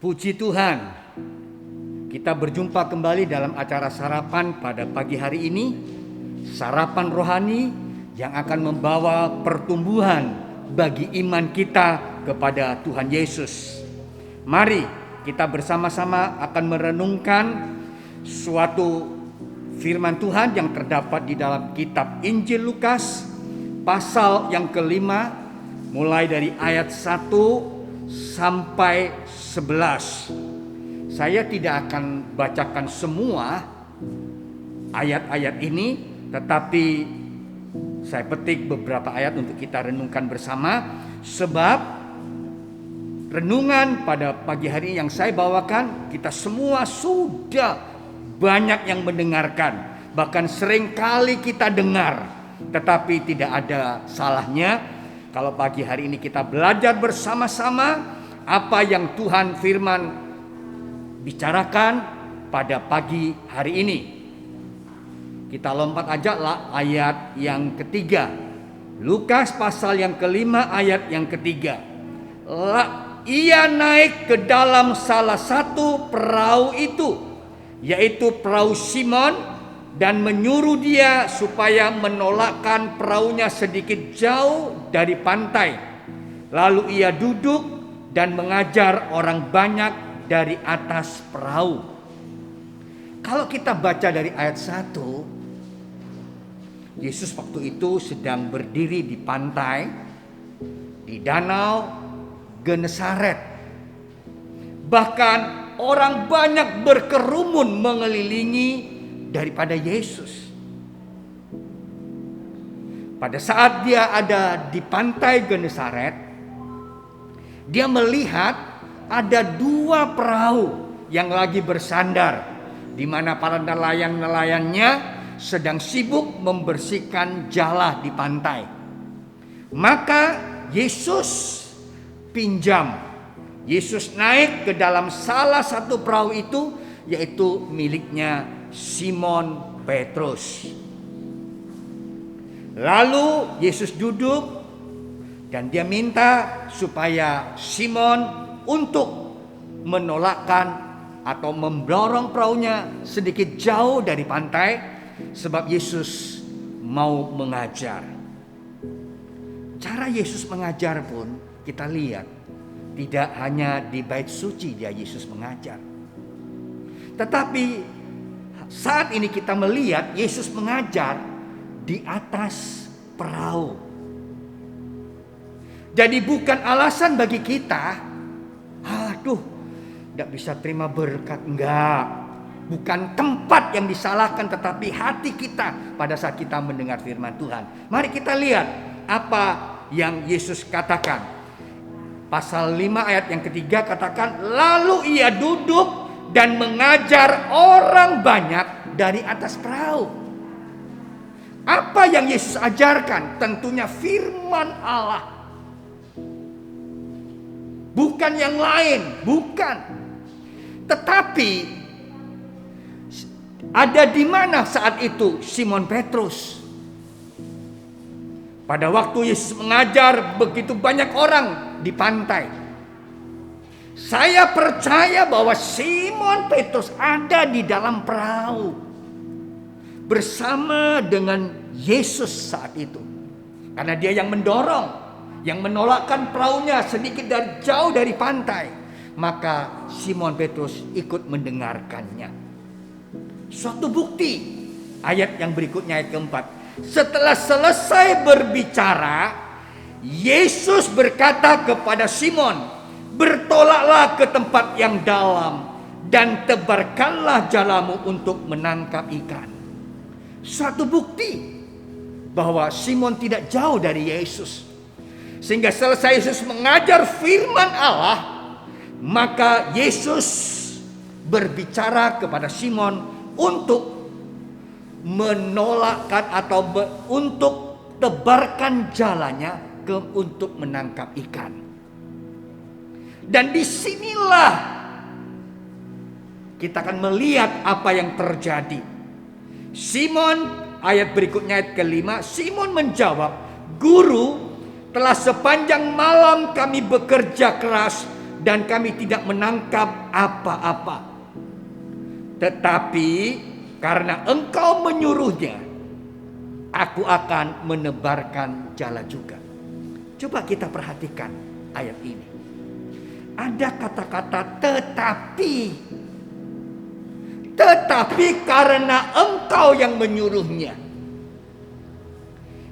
Puji Tuhan, kita berjumpa kembali dalam acara sarapan pada pagi hari ini. Sarapan rohani yang akan membawa pertumbuhan bagi iman kita kepada Tuhan Yesus. Mari kita bersama-sama akan merenungkan suatu firman Tuhan yang terdapat di dalam kitab Injil Lukas pasal yang kelima, mulai dari ayat 1 sampai 11. Saya tidak akan bacakan semua ayat-ayat ini, tetapi saya petik beberapa ayat untuk kita renungkan bersama. Sebab renungan pada pagi hari yang saya bawakan, kita semua sudah banyak yang mendengarkan. Bahkan sering kali kita dengar, tetapi tidak ada salahnya kalau pagi hari ini kita belajar bersama-sama apa yang Tuhan firman bicarakan pada pagi hari ini. Kita lompat aja lah ayat yang ketiga. Lukas pasal yang kelima ayat yang ketiga. Ia naik ke dalam salah satu perahu itu, yaitu perahu Simon, dan menyuruh dia supaya menolakkan perahunya sedikit jauh dari pantai. Lalu ia duduk dan mengajar orang banyak dari atas perahu. Kalau kita baca dari ayat 1, Yesus waktu itu sedang berdiri di pantai, di danau Genesaret. Bahkan orang banyak berkerumun mengelilingi daripada Yesus. Pada saat dia ada di pantai Genesaret, dia melihat ada dua perahu yang lagi bersandar, di mana para nelayan-nelayannya sedang sibuk membersihkan jala di pantai. Maka Yesus pinjam. Yesus naik ke dalam salah satu perahu itu, yaitu miliknya Simon Petrus. Lalu Yesus duduk dan dia minta supaya Simon untuk menolakkan atau mendorong perahunya sedikit jauh dari pantai, sebab Yesus mau mengajar. Cara Yesus mengajar pun kita lihat, tidak hanya di bait suci dia Yesus mengajar, tetapi saat ini kita melihat Yesus mengajar di atas perahu. Jadi bukan alasan bagi kita, tidak bisa terima berkat, enggak. Bukan tempat yang disalahkan, tetapi hati kita pada saat kita mendengar firman Tuhan. Mari kita lihat apa yang Yesus katakan. Pasal 5 ayat yang ketiga katakan, lalu ia duduk dan mengajar orang banyak dari atas perahu. Apa yang Yesus ajarkan? Tentunya firman Allah. Bukan yang lain, bukan. Tetapi ada di mana saat itu Simon Petrus? Pada waktu Yesus mengajar, begitu banyak orang di pantai. Saya percaya bahwa Simon Petrus ada di dalam perahu bersama dengan Yesus saat itu. Karena dia yang mendorong, yang menolakkan perahunya sedikit jauh dari pantai. Maka Simon Petrus ikut mendengarkannya. Suatu bukti, ayat yang berikutnya ayat keempat. Setelah selesai berbicara, Yesus berkata kepada Simon, bertolaklah ke tempat yang dalam dan tebarkanlah jalamu untuk menangkap ikan. Suatu bukti bahwa Simon tidak jauh dari Yesus. Sehingga selesai Yesus mengajar firman Allah, maka Yesus berbicara kepada Simon untuk menolakkan atau untuk tebarkan jalannya untuk menangkap ikan. Dan disinilah kita akan melihat apa yang terjadi. Simon, ayat berikutnya ayat kelima, Simon menjawab, Guru, telah sepanjang malam kami bekerja keras dan kami tidak menangkap apa-apa. Tetapi karena Engkau menyuruhnya, aku akan menebarkan jala juga. Coba kita perhatikan ayat ini. Ada kata-kata tetapi. Tetapi karena Engkau yang menyuruhnya.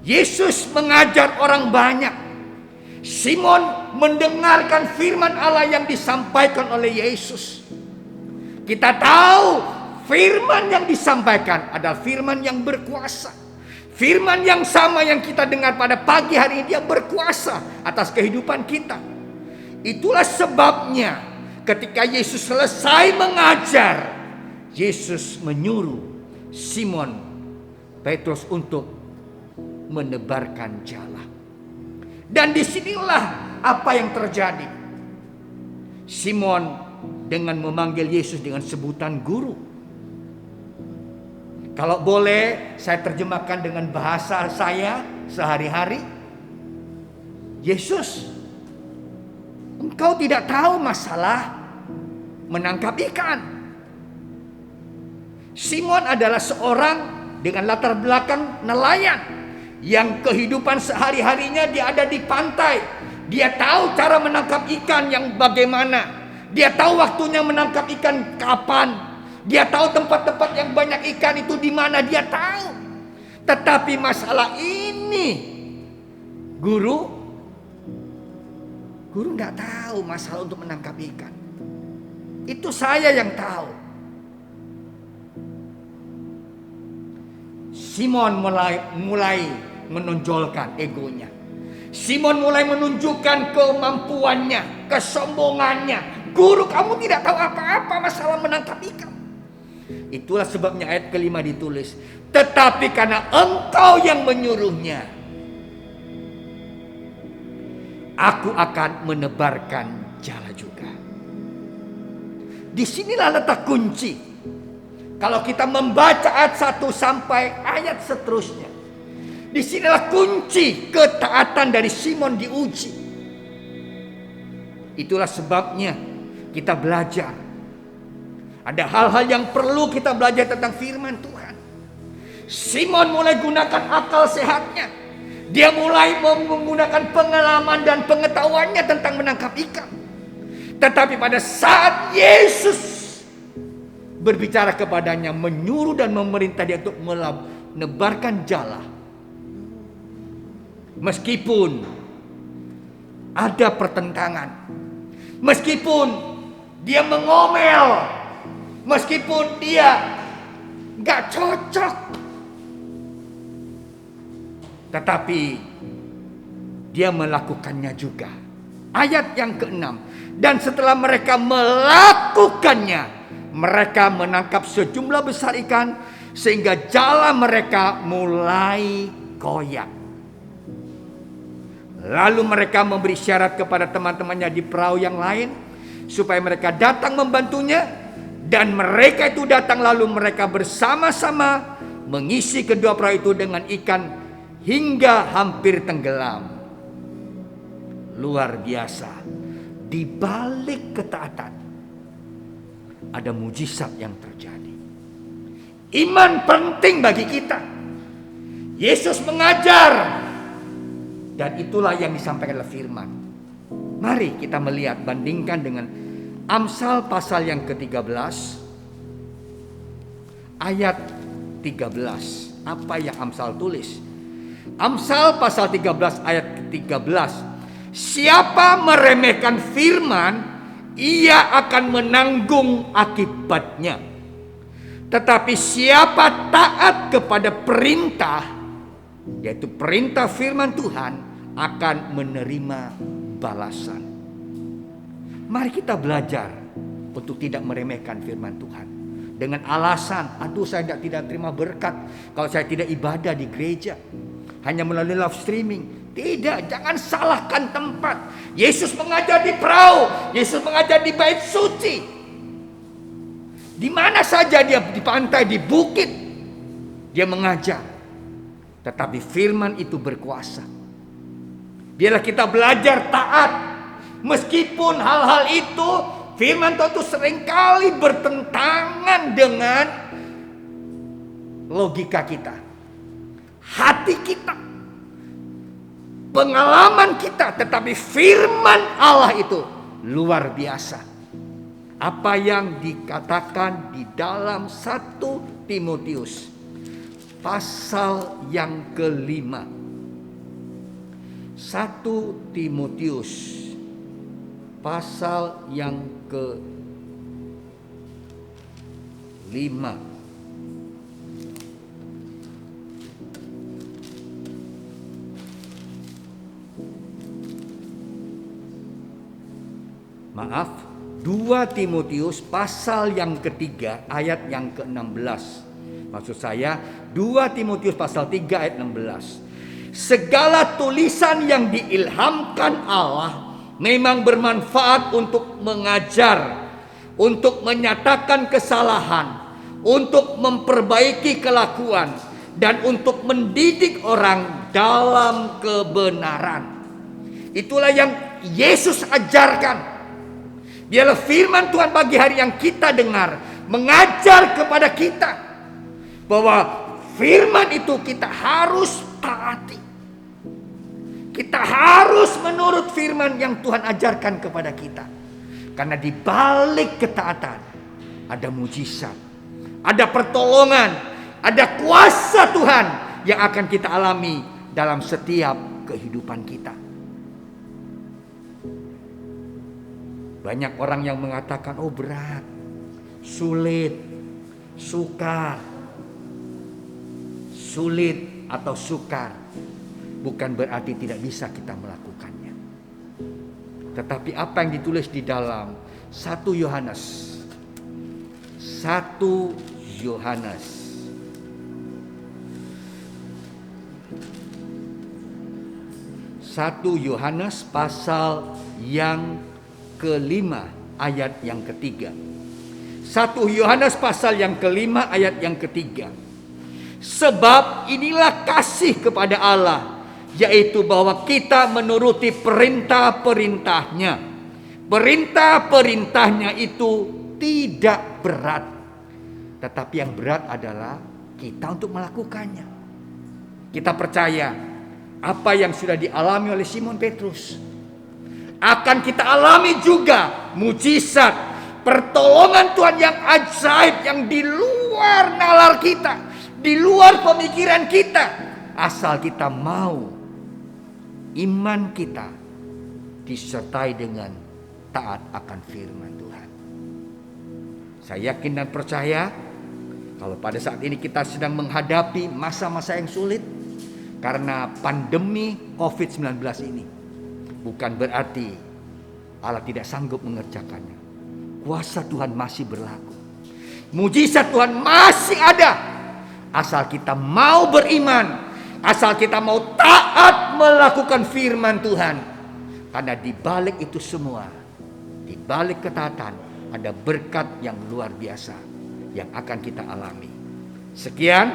Yesus mengajar orang banyak. Simon mendengarkan firman Allah yang disampaikan oleh Yesus. Kita tahu firman yang disampaikan adalah firman yang berkuasa. Firman yang sama yang kita dengar pada pagi hari ini, dia berkuasa atas kehidupan kita. Itulah sebabnya ketika Yesus selesai mengajar, Yesus menyuruh Simon Petrus untuk menebarkan jala. Dan disinilah apa yang terjadi. Simon dengan memanggil Yesus dengan sebutan guru. Kalau boleh saya terjemahkan dengan bahasa saya sehari-hari. Yesus, Engkau tidak tahu masalah menangkap ikan. Simon adalah seorang dengan latar belakang nelayan, yang kehidupan sehari-harinya dia ada di pantai. Dia tahu cara menangkap ikan yang bagaimana. Dia tahu waktunya menangkap ikan kapan. Dia tahu tempat-tempat yang banyak ikan itu di mana, dia tahu. Tetapi masalah ini, guru nggak tahu masalah untuk menangkap ikan. Itu saya yang tahu. Simon mulai menonjolkan egonya. Simon mulai menunjukkan kemampuannya, kesombongannya. Guru, kamu tidak tahu apa-apa masalah menangkap ikan. Itulah sebabnya ayat kelima ditulis, tetapi karena Engkau yang menyuruhnya, aku akan menebarkan jala juga. Disinilah letak kunci. Kalau kita membaca ayat 1 sampai ayat seterusnya, disinilah kunci ketaatan dari Simon diuji. Itulah sebabnya kita belajar. Ada hal-hal yang perlu kita belajar tentang firman Tuhan. Simon mulai gunakan akal sehatnya. Dia mulai menggunakan pengalaman dan pengetahuannya tentang menangkap ikan. Tetapi pada saat Yesus berbicara kepadanya, menyuruh dan memerintah dia untuk menebarkan jala, meskipun ada pertentangan, meskipun dia mengomel, meskipun dia gak cocok, tetapi dia melakukannya juga. Ayat yang ke-6, dan setelah mereka melakukannya, mereka menangkap sejumlah besar ikan sehingga jala mereka mulai goyah. Lalu mereka memberi syarat kepada teman-temannya di perahu yang lain supaya mereka datang membantunya. Dan mereka itu datang, lalu mereka bersama-sama mengisi kedua perahu itu dengan ikan hingga hampir tenggelam. Luar biasa. Di balik ketaatan ada mujizat yang terjadi. Iman penting bagi kita. Yesus mengajar, dan itulah yang disampaikan oleh firman. Mari kita melihat, bandingkan dengan Amsal pasal yang ke-13 ayat 13. Apa yang Amsal tulis? Amsal pasal 13 ayat ke-13. Siapa meremehkan firman, ia akan menanggung akibatnya. Tetapi siapa taat kepada perintah, yaitu perintah firman Tuhan, akan menerima balasan. Mari kita belajar untuk tidak meremehkan firman Tuhan. Dengan alasan, aduh saya tidak terima berkat kalau saya tidak ibadah di gereja, hanya melalui live streaming. Tidak, jangan salahkan tempat. Yesus mengajar di perahu, Yesus mengajar di bait suci. Di mana saja dia, di pantai, di bukit, dia mengajar. Tetapi firman itu berkuasa. Biarlah kita belajar taat. Meskipun hal-hal itu firman Tuhan itu seringkali bertentangan dengan logika kita, hati kita, pengalaman kita, tetapi firman Allah itu luar biasa. Apa yang dikatakan di dalam 1 Timotius pasal yang ke-5. 1 Timotius pasal yang ke-5. Maaf, 2 Timotius pasal yang ketiga ayat yang ke-16. Maksud saya 2 Timotius pasal 3 ayat 16. Segala tulisan yang diilhamkan Allah memang bermanfaat untuk mengajar, untuk menyatakan kesalahan, untuk memperbaiki kelakuan, dan untuk mendidik orang dalam kebenaran. Itulah yang Yesus ajarkan. Biarlah firman Tuhan pagi hari yang kita dengar mengajar kepada kita bahwa firman itu kita harus taati. Kita harus menurut firman yang Tuhan ajarkan kepada kita. Karena di balik ketaatan ada mujizat, ada pertolongan, ada kuasa Tuhan yang akan kita alami dalam setiap kehidupan kita. Banyak orang yang mengatakan, oh berat, sulit, sukar. Sulit atau sukar bukan berarti tidak bisa kita melakukannya. Tetapi apa yang ditulis di dalam 1 Yohanes 1 Yohanes pasal yang ke-5 ayat yang ketiga. 1 Yohanes pasal yang ke-5 ayat yang ketiga. Sebab inilah kasih kepada Allah, yaitu bahwa kita menuruti perintah-perintahnya. Perintah-perintahnya itu tidak berat, tetapi yang berat adalah kita untuk melakukannya. Kita percaya apa yang sudah dialami oleh Simon Petrus akan kita alami juga, mujizat, pertolongan Tuhan yang ajaib, yang di luar nalar kita, di luar pemikiran kita, asal kita mau iman kita disertai dengan taat akan firman Tuhan. Saya yakin dan percaya kalau pada saat ini kita sedang menghadapi masa-masa yang sulit karena pandemi COVID-19 ini, bukan berarti Allah tidak sanggup mengerjakannya. Kuasa Tuhan masih berlaku. Mujizat Tuhan masih ada. Asal kita mau beriman. Asal kita mau taat melakukan firman Tuhan. Karena di balik itu semua, di balik ketaatan, ada berkat yang luar biasa yang akan kita alami. Sekian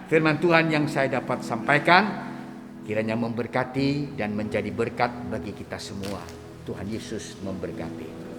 firman Tuhan yang saya dapat sampaikan. Kiranya memberkati dan menjadi berkat bagi kita semua. Tuhan Yesus memberkati.